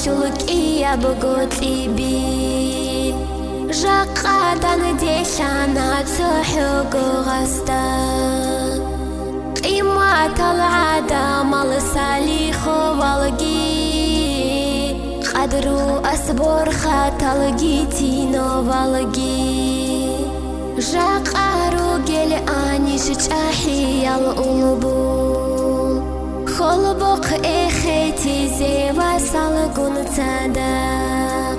شلك إيا بقوتي بي جاقادان ديشانا تحق غستا قيمات العادة مال ساليخ والجي قدرو أصبر خاتلجي تينو والجي جاقارو جل آنيش تحيا القلوب خلبق إخيتي زي وصلقون تصدق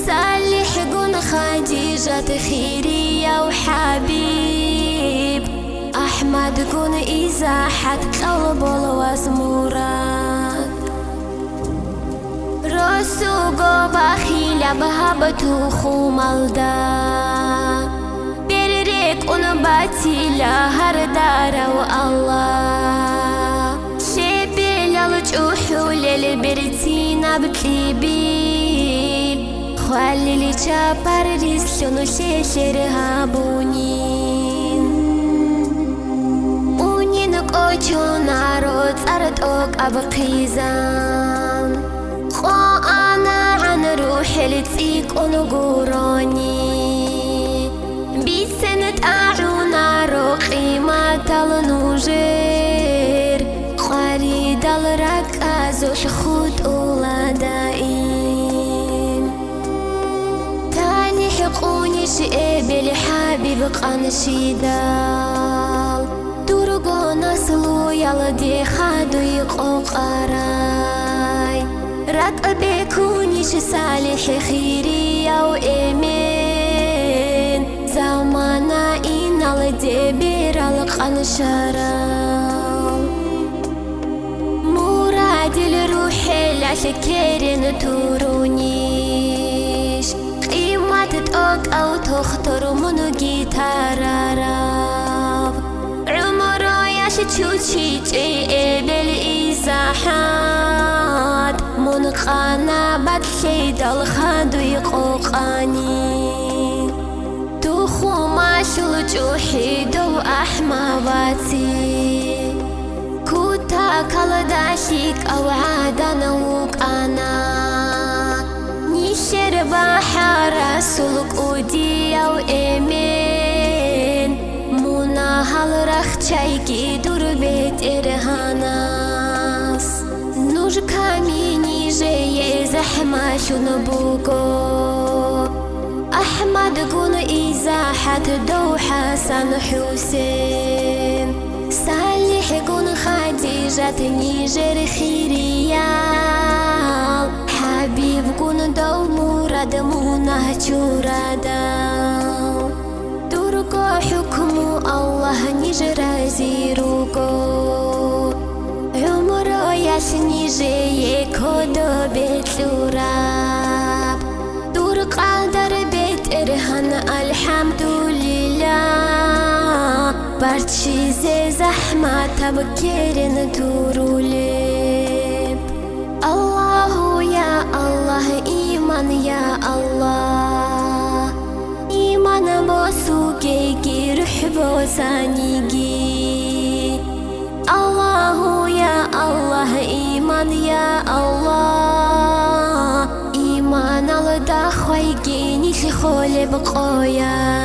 صالح قون خديجة خيرية وحبيب أحمد قون إزاحة قلب الوزمورات رسوقو بخيلة بهبتو خومالدا بريك قون باتيلا هردارة والله شبيل الجوحول البرتينا بتليبيل خالي لي جابر رسلون شيشرها بونين ونين قوچو نارو تردوك أبقيزان خوانا عن روح لتيك ونقوراني بسنة أعونا رو قيمة النوجير خاريد الركاز وشخوت أولادائين تاني حقوني شئ بالحبيب قنشيدال درقو نسلو يلدي خادو يقوقاراي رقبكوني صالح خيري أو إيمين زمانا إن الدبير القنشرال مراد الروح لشكرين تورونيش قيمة تتوق أو تخطر منو جيتاراراب عمره يشتوشي جي بالإزاحات منقانا بدخيد الخادو يقوقاني دوخو ما شلجو حيدو أحمواتي كوتا كالداشيك أو عادنا وقانا نيشر بحارة سلق ودي أو إيمين مونا هالرخشايكي دور بيت إرهاناس نوج كاميني جاي زحمة شنبوكو أحمد قون إزاحة دو حسن حسين صالح قون خديجة نيجر خيريال حبيب قون دو مراد منه جرادال درقو حكم الله نيجر زيروكو عمره يشني جاي كودو بتلوراب دور قادر إرهان الحمد لله برشي زي زحمة تبكيرن توروليب الله يا الله إيمان يا الله إيمان بوسوكي روح بوسانيجي الله يا الله إيمان يا الله إيمان الدخوي جيني خولي بقويا